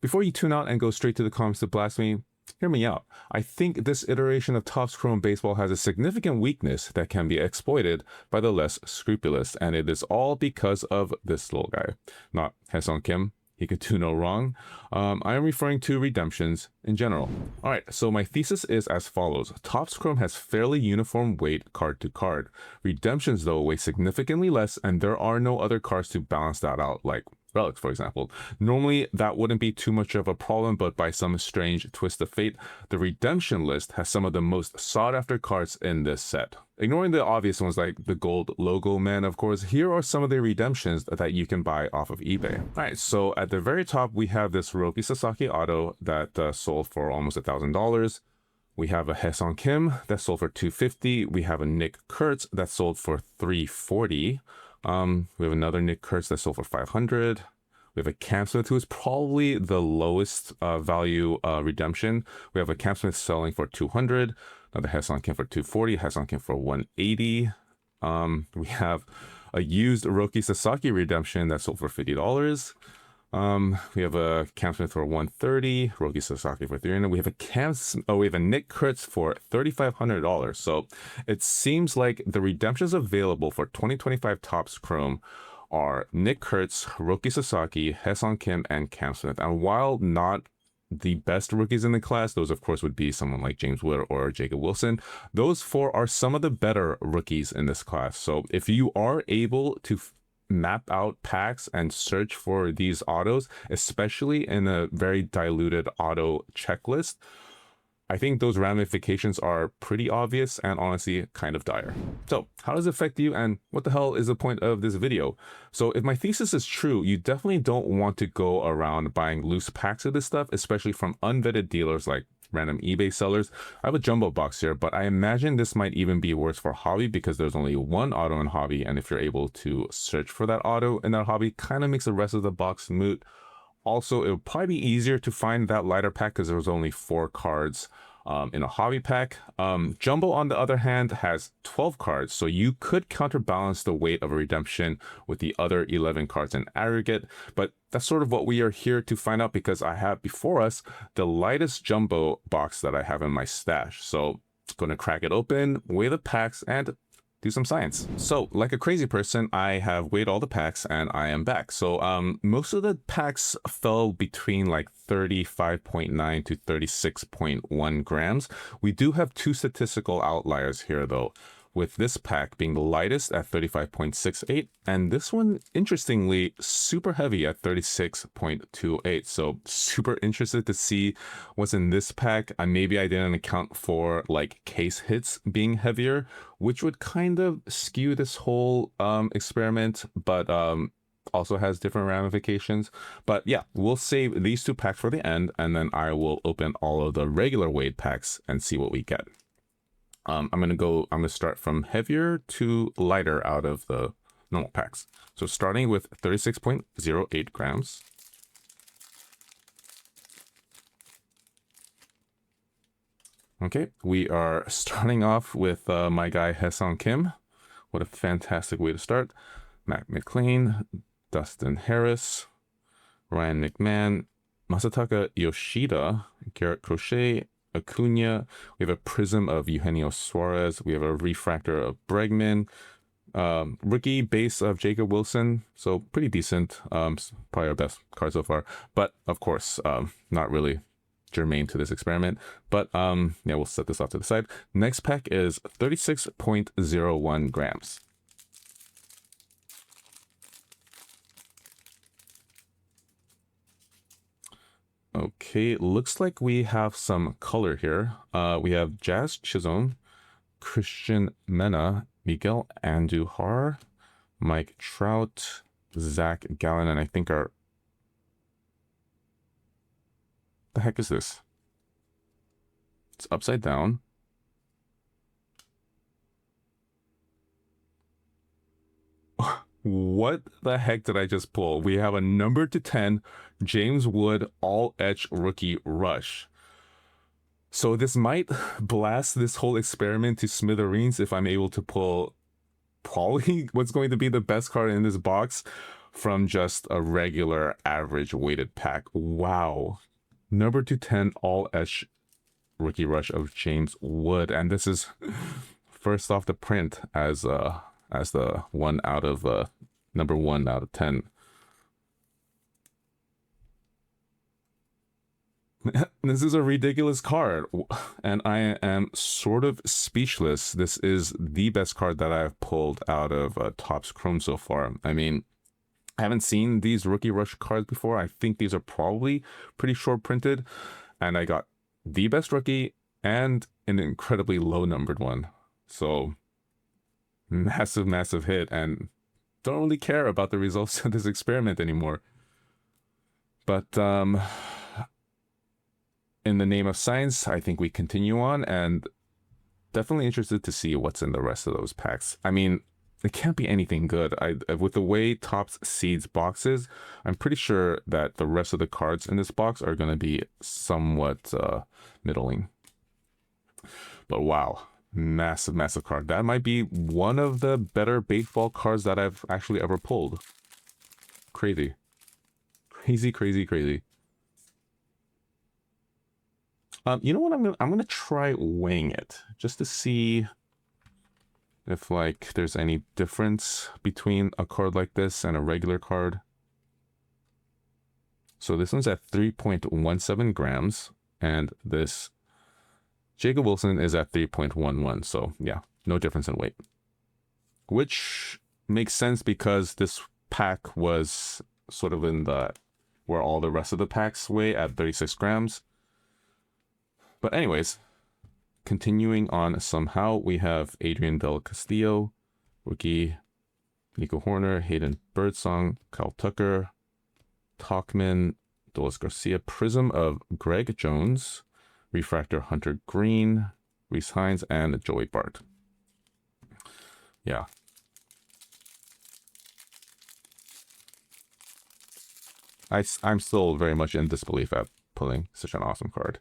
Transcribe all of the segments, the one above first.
Before you tune out and go straight to the comments to blast me, hear me out. I think this iteration of Topps Chrome Baseball has a significant weakness that can be exploited by the less scrupulous, and it is all because of this little guy, not Haesung Kim. He could do no wrong. I am referring to redemptions in general. All right, so my thesis is as follows. Topps Chrome has fairly uniform weight card to card. Redemptions, though, weigh significantly less, and there are no other cards to balance that out, like relics, for example. Normally, that wouldn't be too much of a problem, but by some strange twist of fate, the redemption list has some of the most sought-after cards in this set. Ignoring the obvious ones like the gold logo man, of course, here are some of the redemptions that you can buy off of eBay. All right, so at the very top, we have this Roki Sasaki auto that sold for almost $1,000. We have a Haesung Kim that sold for $250. We have a Nick Kurtz that sold for $340. We have another Nick Kurtz that sold for $500. We have a Cam Smith, who is probably the lowest value redemption. We have a Cam Smith selling for $200. Another Haesung Kim for $240. Haesung Kim for $180. We have a used Roki Sasaki redemption that sold for $50. We have a Cam Smith for $130, Roki Sasaki for $300. We have a Nick Kurtz for $3,500. So it seems like the redemptions available for 2025 Topps Chrome are Nick Kurtz, Roki Sasaki, Haesung Kim, and Cam Smith. And while not the best rookies in the class, those of course would be someone like James Wood or Jacob Wilson. Those four are some of the better rookies in this class. So if you are able to map out packs and search for these autos, especially in a very diluted auto checklist, I think those ramifications are pretty obvious and honestly kind of dire. So how does it affect you, and what the hell is the point of this video? So if my thesis is true, you definitely don't want to go around buying loose packs of this stuff, especially from unvetted dealers like random eBay sellers. I have a jumbo box here, but I imagine this might even be worse for hobby because there's only one auto in hobby, and if you're able to search for that auto in that hobby, kind of makes the rest of the box moot. Also, it would probably be easier to find that lighter pack because there was only 4 cards in a hobby pack. Jumbo, on the other hand, has 12 cards, so you could counterbalance the weight of a redemption with the other 11 cards in aggregate, but that's sort of what we are here to find out, because I have before us the lightest jumbo box that I have in my stash. So going to crack it open, weigh the packs, and do some science. So like a crazy person, I have weighed all the packs and I am back. So most of the packs fell between like 35.9 to 36.1 grams. We do have 2 statistical outliers here though, with this pack being the lightest at 35.68, and this one, interestingly, super heavy at 36.28. So super interested to see what's in this pack. Maybe I didn't account for like case hits being heavier, which would kind of skew this whole experiment, but also has different ramifications. But yeah, we'll save these 2 packs for the end, and then I will open all of the regular weight packs and see what we get. I'm gonna start from heavier to lighter out of the normal packs. So starting with 36.08 grams. Okay, we are starting off with my guy Haesung Kim. What a fantastic way to start. Matt McLean, Dustin Harris, Ryan McMahon, Masataka Yoshida, Garrett Crochet, Acuna. We have a prism of Eugenio Suarez. We have a refractor of Bregman. Rookie base of Jacob Wilson. So pretty decent. Probably our best card so far. But of course, not really germane to this experiment. But yeah, we'll set this off to the side. Next pack is 36.01 grams. Okay, looks like we have some color here. We have Jazz Chisholm, Christian Mena, Miguel Andujar, Mike Trout, Zach Gallen, and I think our... The heck is this? It's upside down. What the heck did I just pull? We have a number to 10, James Wood, all etch rookie rush. So this might blast this whole experiment to smithereens if I'm able to pull probably what's going to be the best card in this box from just a regular average weighted pack. Wow. Number 210 all Esh rookie rush of James Wood, and this is first off the print as the one out of number 1 out of 10. This is a ridiculous card, and I am sort of speechless. This is the best card that I've pulled out of Topps Chrome so far. I mean, I haven't seen these rookie rush cards before. I think these are probably pretty short printed, and I got the best rookie and an incredibly low numbered one. So massive hit, and don't really care about the results of this experiment anymore. But in the name of science, I think we continue on, and definitely interested to see what's in the rest of those packs. I mean, it can't be anything good. With the way Topps seeds boxes, I'm pretty sure that the rest of the cards in this box are going to be somewhat middling. But wow, massive card. That might be one of the better baseball cards that I've actually ever pulled. Crazy. Crazy. You know what? I'm gonna try weighing it just to see if like there's any difference between a card like this and a regular card. So this one's at 3.17 grams, and this Jacob Wilson is at 3.11. So yeah, no difference in weight, which makes sense because this pack was sort of in the where all the rest of the packs weigh at 36 grams. But anyways, continuing on somehow, we have Adrian Del Castillo, rookie, Nico Horner, Hayden Birdsong, Kyle Tucker, Talkman, Dolis Garcia, Prism of Greg Jones, Refractor Hunter Green, Reese Hines, and Joey Bart. Yeah. I'm still very much in disbelief at pulling such an awesome card.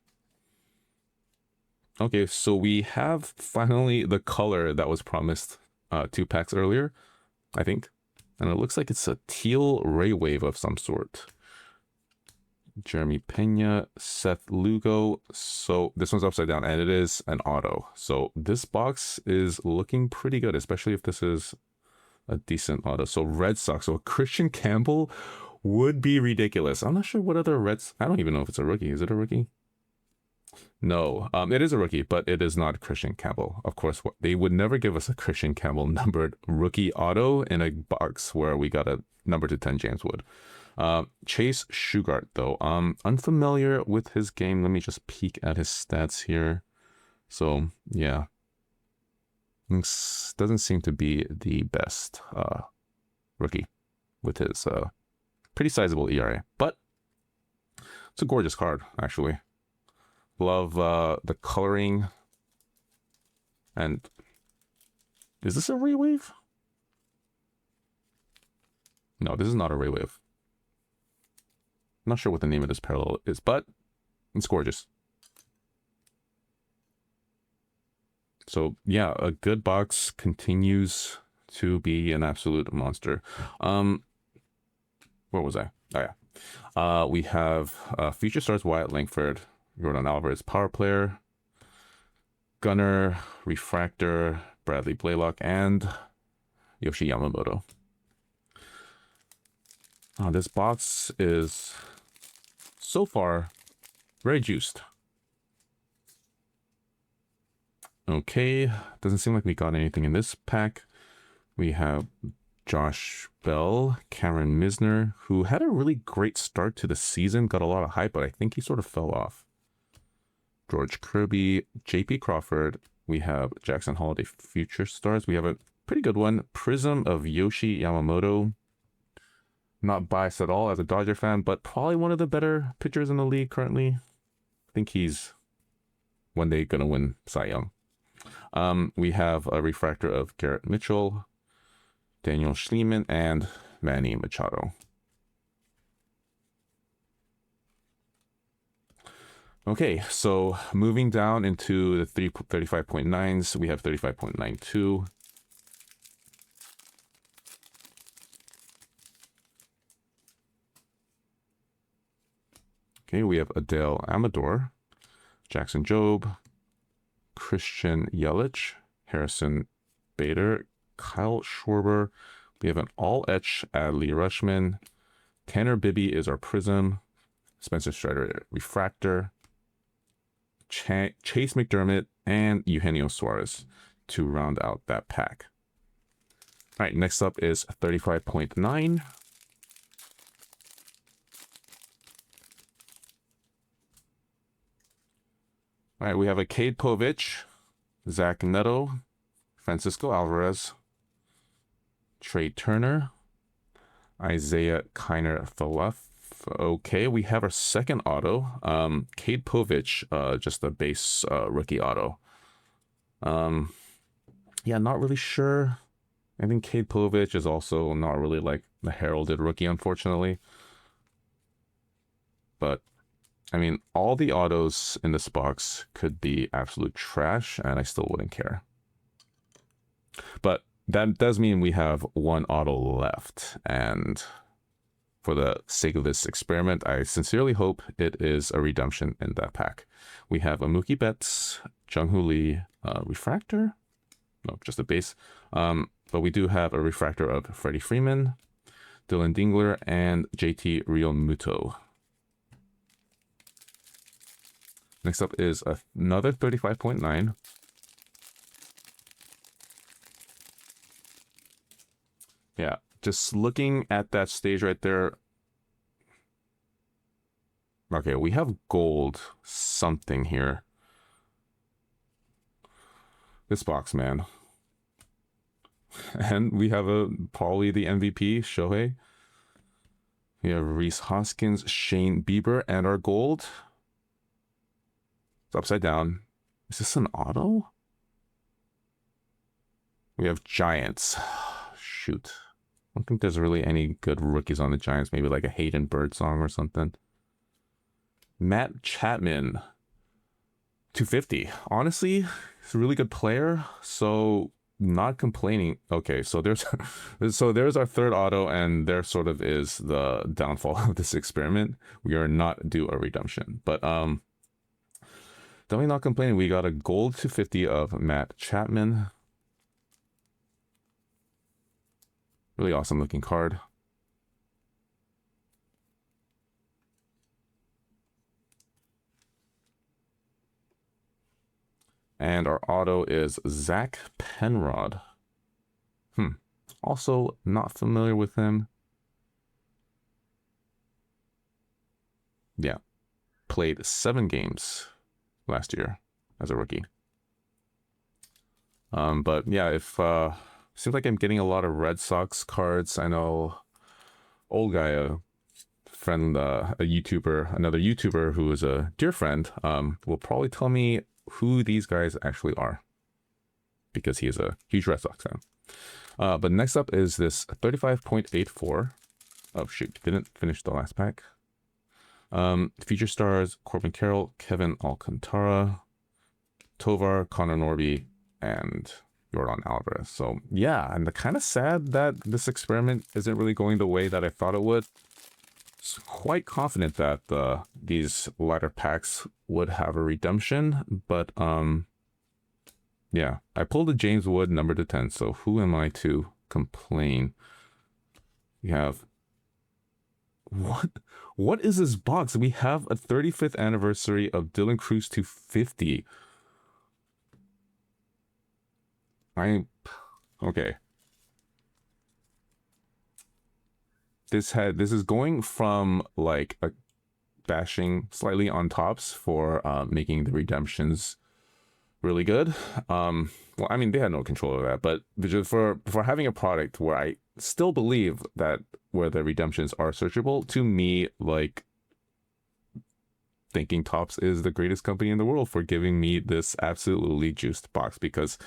Okay, so we have finally the color that was promised 2 packs earlier, I think. And it looks like it's a teal ray wave of some sort. Jeremy Pena, Seth Lugo. So this one's upside down, and it is an auto. So this box is looking pretty good, especially if this is a decent auto. So Red Sox. So Christian Campbell would be ridiculous. I'm not sure what other Reds. I don't even know if it's a rookie. Is it a rookie? No, it is a rookie, but it is not Christian Campbell. Of course, they would never give us a Christian Campbell numbered rookie auto in a box where we got a number 210 James Wood. Chase Shugart, though, unfamiliar with his game. Let me just peek at his stats here. So yeah, doesn't seem to be the best rookie with his pretty sizable ERA, but it's a gorgeous card actually. Love the coloring. And is this a ray wave? No, this is not a ray wave. I'm not sure what the name of this parallel is, but it's gorgeous. So yeah, a good box continues to be an absolute monster. Where was I? Oh yeah. We have Future Stars Wyatt Langford, Jordan Alvarez, power player, Gunner, Refractor, Bradley Blaylock, and Yoshi Yamamoto. This box is so far very juiced. Okay, doesn't seem like we got anything in this pack. We have Josh Bell, Cameron Misner, who had a really great start to the season, got a lot of hype, but I think he sort of fell off. George Kirby, JP Crawford. We have Jackson Holiday Future Stars. We have a pretty good one, Prism of Yoshi Yamamoto. Not biased at all as a Dodger fan, but probably one of the better pitchers in the league currently. I think he's one day gonna win Cy Young. We have a refractor of Garrett Mitchell, Daniel Schliemann, and Manny Machado. Okay, so moving down into the 35.9s, we have 35.92. Okay, we have Adele Amador, Jackson Jobe, Christian Yelich, Harrison Bader, Kyle Schwarber. We have an all-etch Adley Rutschman. Tanner Bibby is our Prism. Spencer Strider Refractor. Chase McDermott, and Eugenio Suarez to round out that pack. All right, next up is 35.9. All right, we have a Cade Povich, Zach Neto, Francisco Alvarez, Trey Turner, Isaiah Kiner Thalef. Okay, we have our second auto. Cade Povich, just a base rookie auto. Yeah, not really sure. I think Cade Povich is also not really like the heralded rookie, unfortunately. But I mean, all the autos in this box could be absolute trash, and I still wouldn't care. But that does mean we have one auto left, and for the sake of this experiment, I sincerely hope it is a redemption in that pack. We have a Mookie Betts, Jung-Hoo Lee, Refractor? No, just a base. But we do have a Refractor of Freddie Freeman, Dylan Dingler, and JT Realmuto. Next up is another 35.9. Yeah, just looking at that stage right there. Okay, we have gold something here. This box, man. And we have probably the MVP, Shohei. We have Rhys Hoskins, Shane Bieber, and our gold. It's upside down. Is this an auto? We have Giants. Shoot. I don't think there's really any good rookies on the Giants. Maybe like a Hayden Birdsong or something. Matt Chapman. 250. Honestly, he's a really good player. So not complaining. Okay, so there's our third auto, and there sort of is the downfall of this experiment. We are not due a redemption. But definitely not complaining. We got a gold 250 of Matt Chapman. Really awesome looking card. And our auto is Zach Penrod. Also not familiar with him. Yeah. Played 7 games last year as a rookie. But yeah, if seems like I'm getting a lot of Red Sox cards. I know old guy, a friend, a YouTuber, another YouTuber who is a dear friend, will probably tell me who these guys actually are, because he is a huge Red Sox fan. But next up is this 35.84. Oh shoot, didn't finish the last pack. Feature stars Corbin Carroll, Kevin Alcantara, Tovar, Connor Norby, and Yordan Alvarez. So yeah, I'm kind of sad that this experiment isn't really going the way that I thought it would. Quite confident that these latter packs would have a redemption, but yeah, I pulled a James Wood number to 10, so who am I to complain? We have what is this box? We have a 35th anniversary of Dylan Cruz 250. Okay. This is going from like a bashing slightly on tops for making the redemptions really good. Well, I mean, they had no control of that, but for having a product where I still believe that where the redemptions are searchable, to me, like, thinking Topps is the greatest company in the world for giving me this absolutely juiced box, because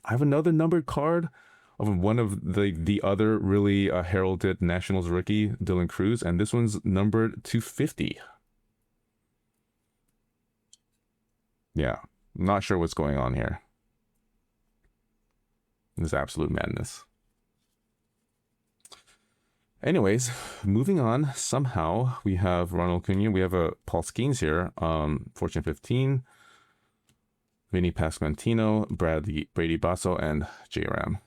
I have another numbered card of one of the other really heralded Nationals rookie, Dylan Cruz, and this one's numbered 250. Yeah, not sure what's going on here. This is absolute madness. Anyways, moving on. Somehow we have Ronald Acuna. We have a Paul Skeens here. Fortune 15, Vinny Pasquantino, Brady Basso, and J Ram.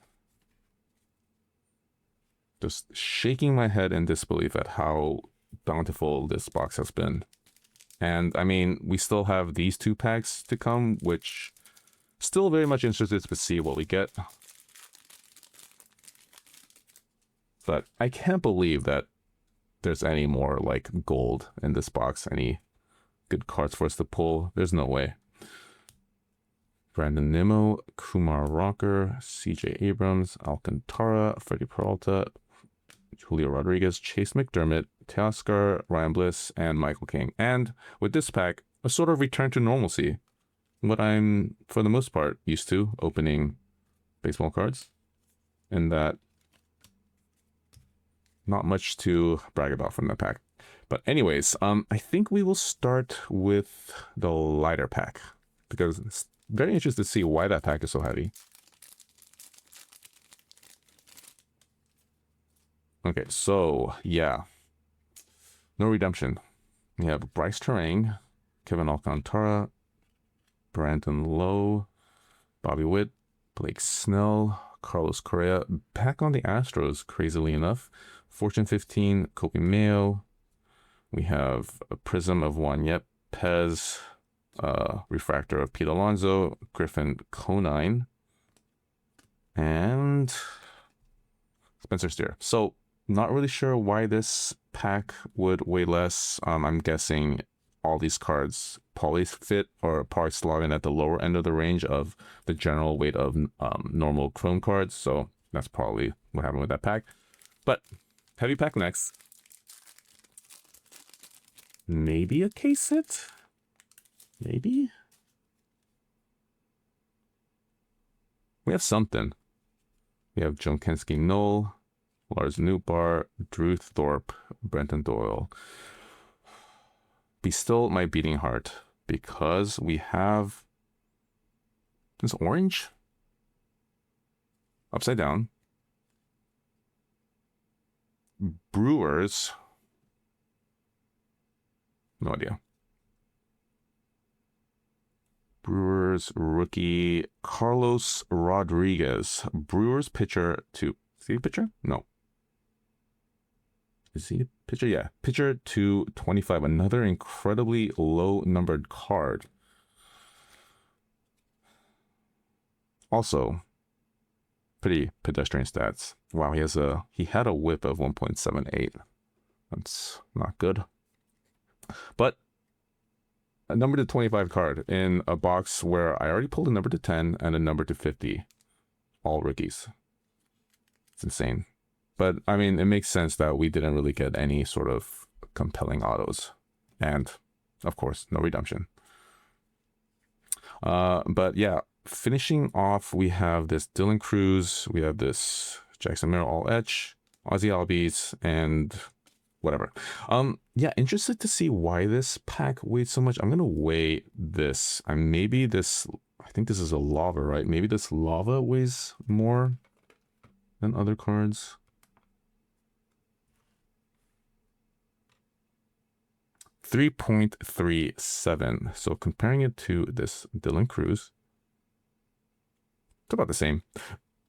Just shaking my head in disbelief at how bountiful this box has been. And I mean, we still have these 2 packs to come, which still very much interested to see what we get. But I can't believe that there's any more like gold in this box, any good cards for us to pull. There's no way. Brandon Nimmo, Kumar Rocker, CJ Abrams, Alcantara, Freddie Peralta, Julio Rodriguez, Chase McDermott, Teoscar, Ryan Bliss, and Michael King. And with this pack, a sort of return to normalcy. What I'm, for the most part, used to opening baseball cards. And that not much to brag about from the pack. But anyways, I think we will start with the lighter pack, because it's very interesting to see why that pack is so heavy. Okay, so yeah, no redemption. We have Bryce Terang, Kevin Alcantara, Brandon Lowe, Bobby Witt, Blake Snell, Carlos Correa, back on the Astros, crazily enough. Fortune 15, Kobe Mayo. We have a Prism of Juan Yepez, Refractor of Pete Alonso, Griffin Conine, and Spencer Steer. So, not really sure why this pack would weigh less. I'm guessing all these cards probably fit or probably slot in at the lower end of the range of the general weight of normal Chrome cards. So, that's probably what happened with that pack. But heavy pack next. Maybe a case hit? Maybe? We have something. We have Joe Kensky Knoll, Lars Nootbaar, Drew Thorpe, Brenton Doyle. Be still my beating heart, because we have this orange upside down. Brewers. No idea. Brewers rookie Carlos Rodriguez. Brewers pitcher to... Is he a pitcher? No. Is he a pitcher? Yeah. Pitcher to 25. Another incredibly low numbered card. Also, pretty pedestrian stats. Wow, he had a whip of 1.78. That's not good. But a number to 25 card in a box where I already pulled a number to 10 and a number to 50. All rookies. It's insane. But, I mean, it makes sense that we didn't really get any sort of compelling autos. And, of course, no redemption. But, yeah, finishing off, we have this Dylan Cruz. We have this Jackson Merrill All Etch, Ozzy Albies, and whatever. Yeah, interested to see why this pack weighs so much. I'm going to weigh this. Maybe this... I think this is a lava, right? Maybe this lava weighs more than other cards. 3.37. So comparing it to this Dylan Cruz, it's about the same.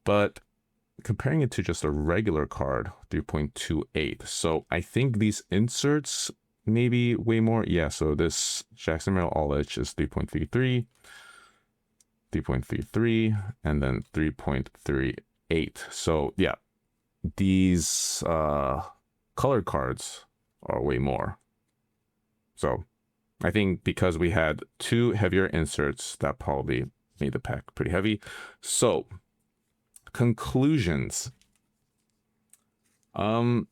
But comparing it to just a regular card, 3.28. So I think these inserts maybe way more. Yeah, so this Jackson Merrill All Edge is 3.33, 3.33, and then 3.38. So yeah, these colored cards are way more. So I think because we had two heavier inserts, that probably made the pack pretty heavy. So conclusions. So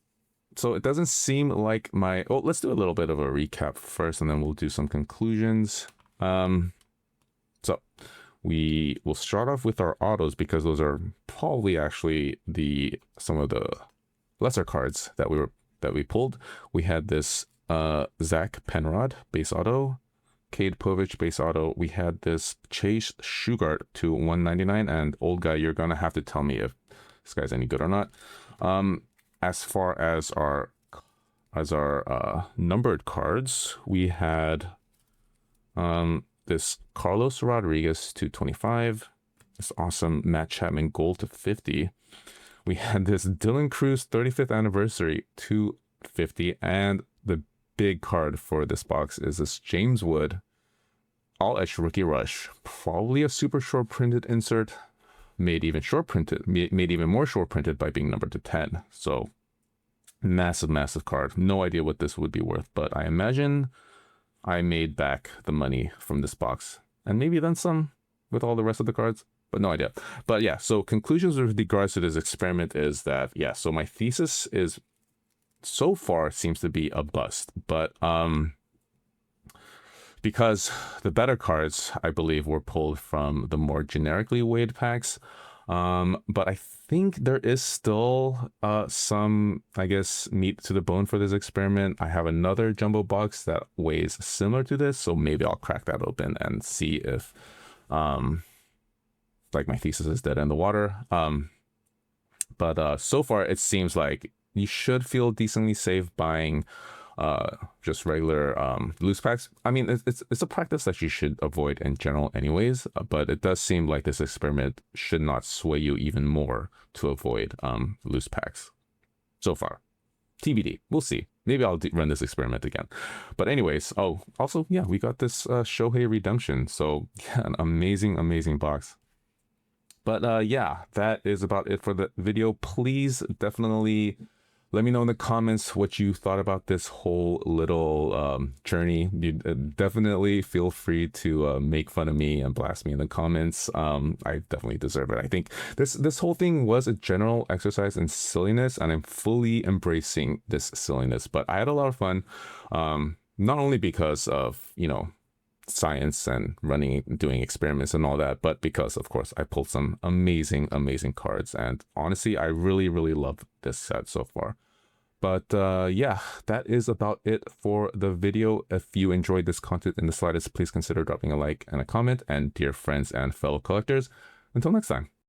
it doesn't seem like my... Oh, let's do a little bit of a recap first, and then we'll do some conclusions. So we will start off with our autos, because those are probably actually some of the lesser cards that we pulled. We had this Zach Penrod base auto, Cade Povich base auto. We had this Chase Shugart to 199, and old guy, you're gonna have to tell me if this guy's any good or not. as far as our numbered cards, we had this Carlos Rodriguez to 25, this awesome Matt Chapman gold to 50. We had this Dylan Cruz 35th anniversary to 50, and the big card for this box is this James Wood all edge rookie rush, probably a super short printed insert, made even more short printed by being numbered to 10. So massive card. No idea what this would be worth, but I imagine I made back the money from this box and maybe then some with all the rest of the cards, but no idea. But yeah, so conclusions with regards to this experiment is that, yeah, so my thesis is so far seems to be a bust, but because the better cards, I believe, were pulled from the more generically weighed packs. But I think there is still some, I guess, meat to the bone for this experiment. I have another jumbo box that weighs similar to this, so maybe I'll crack that open and see if, like, my thesis is dead in the water. But so far, it seems like you should feel decently safe buying just regular loose packs. I mean, it's a practice that you should avoid in general anyways, but it does seem like this experiment should not sway you even more to avoid loose packs so far. TBD, we'll see. Maybe I'll run this experiment again. But anyways, oh, also, yeah, we got this Shohei Redemption. So yeah, an amazing box. But yeah, that is about it for the video. Please definitely let me know in the comments what you thought about this whole little journey. You definitely feel free to make fun of me and blast me in the comments. I definitely deserve it. I think this whole thing was a general exercise in silliness, and I'm fully embracing this silliness. But I had a lot of fun, not only because of, you know, science and doing experiments and all that, but because, of course, I pulled some amazing cards. And honestly, I really love this set so far. But yeah, that is about it for the video. If you enjoyed this content in the slightest, please consider dropping a like and a comment. And dear friends and fellow collectors, until next time.